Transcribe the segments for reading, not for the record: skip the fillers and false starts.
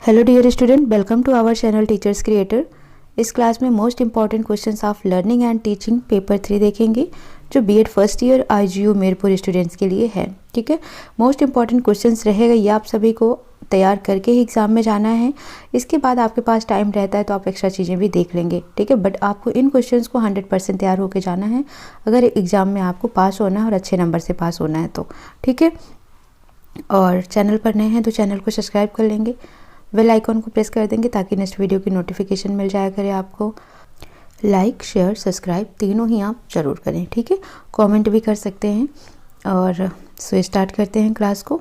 Hello dear student, welcome to our channel teachers creator. इस class में most important questions of learning and teaching paper 3 देखेंगे, जो B Ed first year IGU Meerpur students के लिए है। ठीक है, मोस्ट इंपॉर्टेंट क्वेश्चंस रहेगा, ये आप सभी को तैयार करके ही एग्ज़ाम में जाना है। इसके बाद आपके पास टाइम रहता है तो आप एक्स्ट्रा चीज़ें भी देख लेंगे। ठीक है, बट आपको इन क्वेश्चंस को 100% तैयार होकर जाना है अगर एग्ज़ाम में आपको पास होना है और अच्छे नंबर से पास होना है तो। ठीक है, और चैनल पर नए हैं तो चैनल को सब्सक्राइब कर लेंगे, बेल आइकॉन को प्रेस कर देंगे ताकि नेक्स्ट वीडियो की नोटिफिकेशन मिल जाया करे आपको। लाइक, शेयर, सब्सक्राइब तीनों ही आप ज़रूर करें। ठीक है, कमेंट भी कर सकते हैं। और सो स्टार्ट करते हैं क्लास को।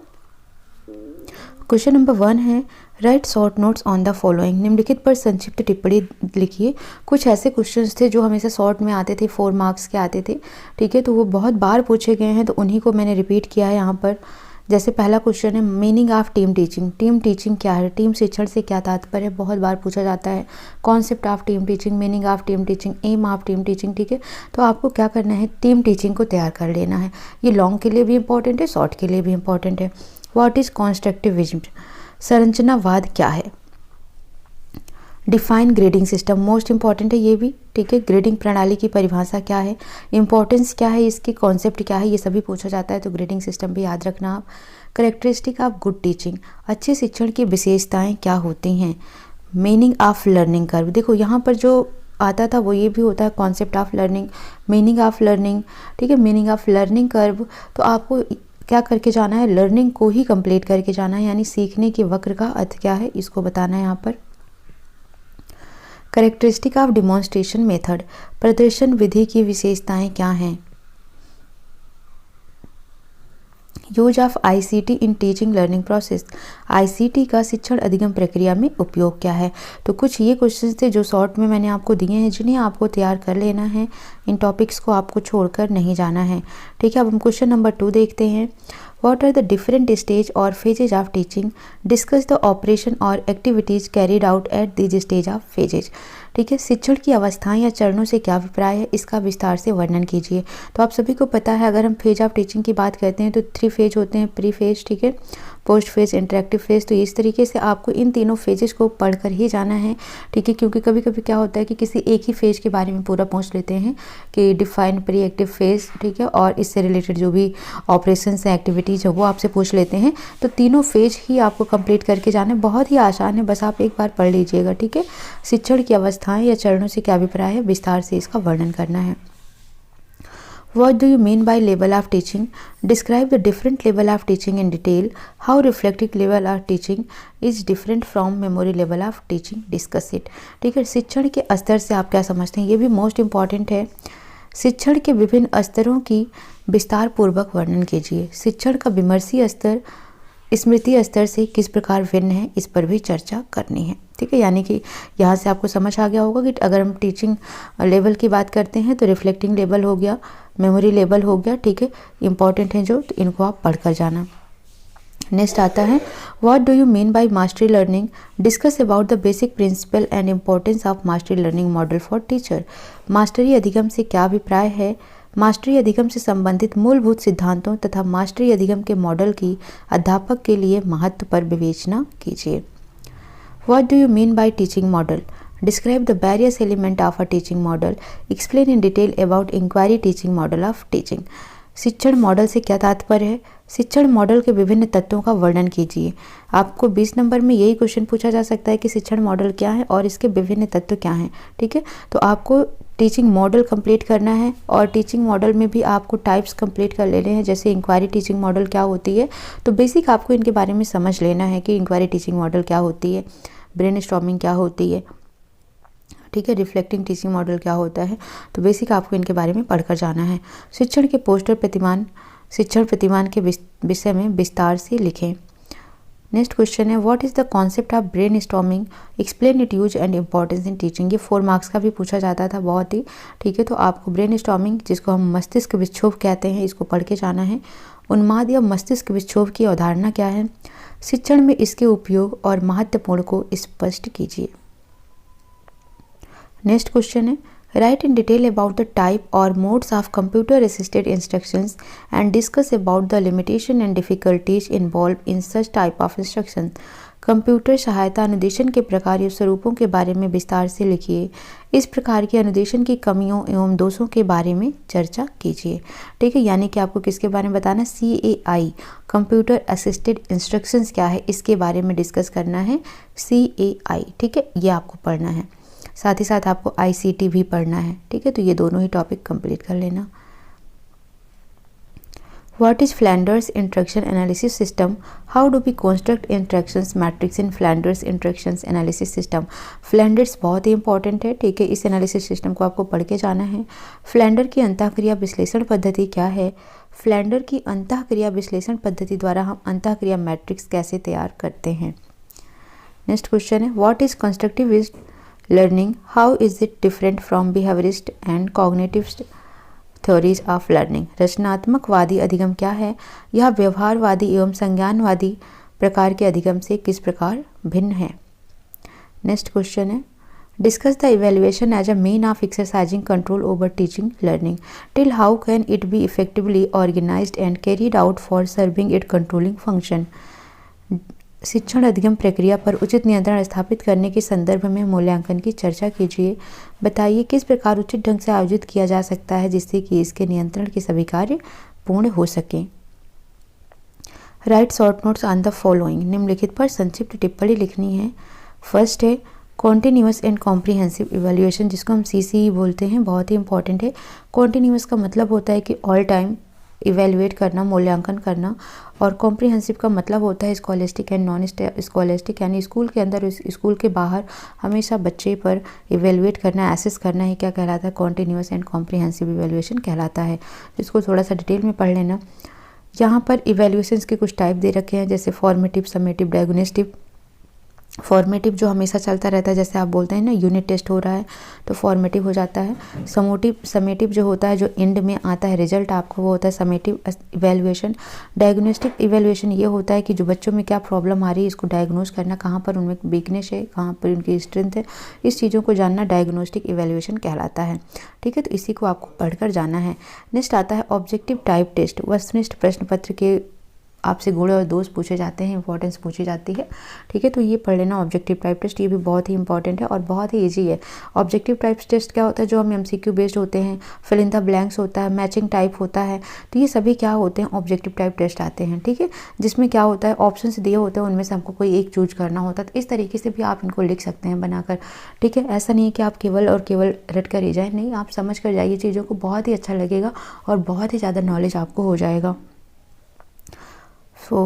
क्वेश्चन नंबर 1 है, right short notes on the following. निम्नलिखित पर संक्षिप्त टिप्पणी लिखिए। कुछ ऐसे क्वेश्चंस थे जो हमेशा शॉर्ट में आते थे, 4 मार्क्स के आते थे। ठीक है, तो वो बहुत बार पूछे गए हैं तो उन्हीं को मैंने रिपीट किया है यहाँ पर। जैसे पहला क्वेश्चन है, meaning of team teaching. Team teaching क्या है, टीम शिक्षण से क्या तात्पर्य है, बहुत बार पूछा जाता है। Concept of team teaching, meaning of team teaching, aim of team teaching. ठीक है, तो आपको क्या करना है, टीम टीचिंग को तैयार कर लेना है। ये लॉन्ग के लिए भी इंपॉर्टेंट है, शॉर्ट के लिए भी इंपॉर्टेंट है। व्हाट इज कॉन्स्ट्रक्टिविज्म, संरचनावाद क्या है। Define grading system, most important है ये भी। ठीक है, ग्रेडिंग प्रणाली की परिभाषा क्या है, इंपॉर्टेंस क्या है इसकी, कॉन्सेप्ट क्या है, ये सभी पूछा जाता है तो ग्रेडिंग सिस्टम भी याद रखना आप। करेक्टरिस्टिक ऑफ गुड टीचिंग, अच्छे शिक्षण की विशेषताएं क्या होती हैं। मीनिंग ऑफ लर्निंग कर्व, देखो यहाँ पर जो आता था वो ये भी होता है, concept of learning, meaning of learning. ठीक है, मीनिंग ऑफ लर्निंग कर्व, तो आपको क्या करके जाना है, लर्निंग को ही कंप्लीट करके जाना है, यानी सीखने के वक्र का अर्थ क्या है इसको बताना है यहाँ पर। करेक्टरिस्टिक ऑफ डिमॉन्स्ट्रेशन मेथड, प्रदर्शन विधि की विशेषताएं क्या हैं। Use of ICT in teaching learning process, ICT का शिक्षण अधिगम प्रक्रिया में उपयोग क्या है। तो कुछ ये क्वेश्चंस थे जो शॉर्ट में मैंने आपको दिए हैं, जिन्हें आपको तैयार कर लेना है। इन टॉपिक्स को आपको छोड़कर नहीं जाना है। ठीक है, अब हम क्वेश्चन नंबर 2 देखते हैं। What are the different stage or phases of teaching? Discuss the operation or activities carried out at these stage of phases. ठीक है, शिक्षण की अवस्थाएं या चरणों से क्या अभिप्राय है, इसका विस्तार से वर्णन कीजिए। तो आप सभी को पता है, अगर हम फेज ऑफ टीचिंग की बात करते हैं तो 3 फेज होते हैं, प्री फेज, ठीक है, पोस्ट फेज, इंटरेक्टिव फेज। तो इस तरीके से आपको इन तीनों फेजेस को पढ़कर ही जाना है। ठीक है, क्योंकि कभी कभी क्या होता है कि किसी एक ही फेज के बारे में पूरा पूछ लेते हैं कि डिफाइन प्री एक्टिव फेज, ठीक है, और इससे रिलेटेड जो भी ऑपरेशंस हैं, एक्टिविटीज़ है, वो आपसे पूछ लेते हैं। तो तीनों फेज ही आपको कंप्लीट करके जाना है, बहुत ही आसान है, बस आप एक बार पढ़ लीजिएगा। ठीक है, शिक्षण की अवस्थाएं या चरणों से क्या अभिप्राय है, विस्तार से इसका वर्णन करना है। What do you mean by level of teaching? Describe the different level of teaching in detail. How reflective level of teaching is different from memory level of teaching? Discuss it. ठीक है, शिक्षण के स्तर से आप क्या समझते हैं, ये भी मोस्ट इम्पॉर्टेंट है। शिक्षण के विभिन्न स्तरों की विस्तार पूर्वक वर्णन कीजिए। शिक्षण का विमर्शीय स्तर स्मृति स्तर से किस प्रकार भिन्न है, इस पर भी चर्चा करनी है। ठीक है, यानी कि यहाँ से आपको समझ आ गया होगा कि अगर हम टीचिंग लेवल की बात करते हैं तो रिफ्लेक्टिंग लेवल हो गया, मेमोरी लेवल हो गया। ठीक है, इंपॉर्टेंट है जो, तो इनको आप पढ़कर जाना। नेक्स्ट आता है, what do you mean by mastery learning. Discuss about the basic principle and importance of mastery learning model for teacher. Mastery अधिगम से क्या अभिप्राय है, मास्टरी अधिगम से संबंधित मूलभूत सिद्धांतों तथा मास्टरी अधिगम के मॉडल की अध्यापक के लिए महत्व पर विवेचना कीजिए। What do you mean by teaching model? Describe the various elements of a teaching model. Explain in detail about inquiry teaching model of teaching. शिक्षण मॉडल से क्या तात्पर्य है, शिक्षण मॉडल के विभिन्न तत्वों का वर्णन कीजिए। आपको 20 नंबर में यही क्वेश्चन पूछा जा सकता है कि शिक्षण मॉडल क्या है और इसके विभिन्न तत्व क्या हैं। ठीक है, तो आपको टीचिंग मॉडल कंप्लीट करना है और टीचिंग मॉडल में भी आपको टाइप्स कंप्लीट कर लेने हैं। जैसे इंक्वायरी टीचिंग मॉडल क्या होती है, तो बेसिक आपको इनके बारे में समझ लेना है कि इंक्वायरी टीचिंग मॉडल क्या होती है, ब्रेनस्टॉर्मिंग क्या होती है, ठीक है, रिफ्लेक्टिंग टीचिंग मॉडल क्या होता है, तो बेसिक आपको इनके बारे में पढ़कर जाना है। शिक्षण के पोस्टर प्रतिमान, शिक्षण प्रतिमान के विषय में विस्तार से लिखें। नेक्स्ट क्वेश्चन है, what is the concept of brain storming, explain it use and importance in teaching. ये 4 मार्क्स का भी पूछा जाता था बहुत ही। ठीक है, तो आपको ब्रेन स्टॉर्मिंग, जिसको हम मस्तिष्क विक्षोभ कहते हैं, इसको पढ़ के जाना है। उन्माद या मस्तिष्क विक्षोभ की अवधारणा क्या है, शिक्षण में इसके उपयोग और महत्वपूर्ण को स्पष्ट कीजिए। नेक्स्ट क्वेश्चन है, write in detail about the type और modes of computer assisted instructions and discuss about the limitation and difficulties involve in such type of instruction. Computer सहायता अनुदेशन के प्रकार या स्वरूपों के बारे में विस्तार से लिखिए। इस प्रकार के अनुदेशन की कमियों एवं दोषों के बारे में चर्चा कीजिए। ठीक है, यानी कि आपको किसके बारे में बताना, CAI कंप्यूटर असिस्टेड इंस्ट्रक्शंस क्या है इसके बारे में डिस्कस करना है। CAI, ठीक है, ये आपको पढ़ना है। साथ ही साथ आपको ICT भी पढ़ना है। ठीक है, तो ये दोनों ही टॉपिक कंप्लीट कर लेना। What is Flanders interaction analysis system? How do we construct interactions matrix in Flanders interactions analysis system? Flanders बहुत ही इंपॉर्टेंट है। ठीक है, इस एनालिसिस सिस्टम को आपको पढ़ के जाना है। फ्लैंडर की अंतःक्रिया विश्लेषण पद्धति क्या है? फ्लैंडर की अंतःक्रिया विश्लेषण पद्धति द्वारा हम अंतःक्रिया मैट्रिक्स कैसे तैयार करते हैं। नेक्स्ट क्वेश्चन है, what is constructivist learning? How is it different from behaviourist and cognitivist theories of learning? रचनात्मकवादी अधिगम क्या है? यह व्यवहारवादी एवं संज्ञानवादी प्रकार के अधिगम से किस प्रकार भिन्न है। नेक्स्ट क्वेश्चन है, discuss the evaluation as a mean of exercising control over teaching learning. Till how can it be effectively organised and carried out for serving it controlling function. शिक्षण अधिगम प्रक्रिया पर उचित नियंत्रण स्थापित करने के संदर्भ में मूल्यांकन की चर्चा कीजिए। बताइए किस प्रकार उचित ढंग से आयोजित किया जा सकता है जिससे कि इसके नियंत्रण के सभी कार्य पूर्ण हो सकें। Right short notes on the following. निम्नलिखित पर संक्षिप्त टिप्पणी लिखनी है। फर्स्ट है कॉन्टिन्यूअस एंड कॉम्प्रिहेंसिव इवैल्यूएशन, जिसको हम CCE बोलते हैं, बहुत ही इंपॉर्टेंट है। कॉन्टिन्यूअस का मतलब होता है कि ऑल टाइम इवेल्युएट करना, मूल्यांकन करना, और कॉम्प्रिहेंसिव का मतलब होता है स्कॉलेस्टिक एंड नॉन स्कॉलेस्टिक, यानी स्कूल के अंदर स्कूल के बाहर हमेशा बच्चे पर इवेल्युएट करना, एसेस करना ही क्या कहलाता है, कॉन्टिन्यूअस एंड कॉम्प्रिहेंसिव इवेल्युएशन कहलाता है, जिसको थोड़ा सा डिटेल में पढ़ लेना। यहाँ पर इवेल्युएशंस के कुछ टाइप दे रखे हैं, जैसे फॉर्मेटिव, समेटिव, डायग्नोस्टिक। फॉर्मेटिव जो हमेशा चलता रहता है, जैसे आप बोलते हैं ना यूनिट टेस्ट हो रहा है तो फॉर्मेटिव हो जाता है। समेटिव जो होता है, जो एंड में आता है रिजल्ट आपको, वो होता है समेटिव इवैल्यूएशन। डायग्नोस्टिक इवैल्यूएशन ये होता है कि जो बच्चों में क्या प्रॉब्लम आ रही है इसको डायग्नोज करना, कहाँ पर उनमें वीकनेस है, कहाँ पर उनकी स्ट्रेंथ है, इस चीज़ों को जानना डायग्नोस्टिक इवैल्यूएशन कहलाता है। ठीक है, तो इसी को आपको पढ़कर जाना है। नेक्स्ट आता है ऑब्जेक्टिव टाइप टेस्ट। वस्तुनिष्ठ प्रश्न पत्र के आपसे गुण और दोष पूछे जाते हैं, इंपॉर्टेंस पूछी जाती है। ठीक है, तो ये पढ़ लेना ऑब्जेक्टिव टाइप टेस्ट, ये भी बहुत ही इंपॉर्टेंट है और बहुत ही इजी है। ऑब्जेक्टिव टाइप टेस्ट क्या होता है, जो हम MCQ बेस्ड होते हैं, फिल इन द ब्लैंक्स होता है, मैचिंग टाइप होता है, तो ये सभी क्या होते हैं, ऑब्जेक्टिव टाइप टेस्ट आते हैं। ठीक है, जिसमें क्या होता है, ऑप्शन दिए होते हैं, उनमें से हमको कोई एक चूज करना होता है। तो इस तरीके से भी आप इनको लिख सकते हैं बनाकर। ठीक है, ऐसा नहीं है कि आप केवल और केवल रट कर ही जाए, नहीं, आप समझ कर जाइए चीज़ों को, बहुत ही अच्छा लगेगा और बहुत ही ज़्यादा नॉलेज आपको हो जाएगा। So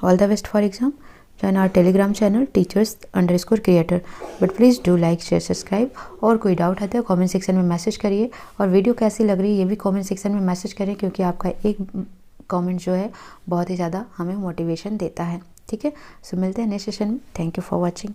all the best for exam. Join our Telegram channel teachers_creator. But please do like, share, subscribe. और कोई डाउट है तो कमेंट सेक्शन में मैसेज करिए, और वीडियो कैसी लग रही है ये भी कमेंट सेक्शन में मैसेज करें, क्योंकि आपका एक कमेंट जो है बहुत ही ज़्यादा हमें मोटिवेशन देता है। ठीक है, सो मिलते हैं नेक्स्ट सेशन में। Thank you for watching.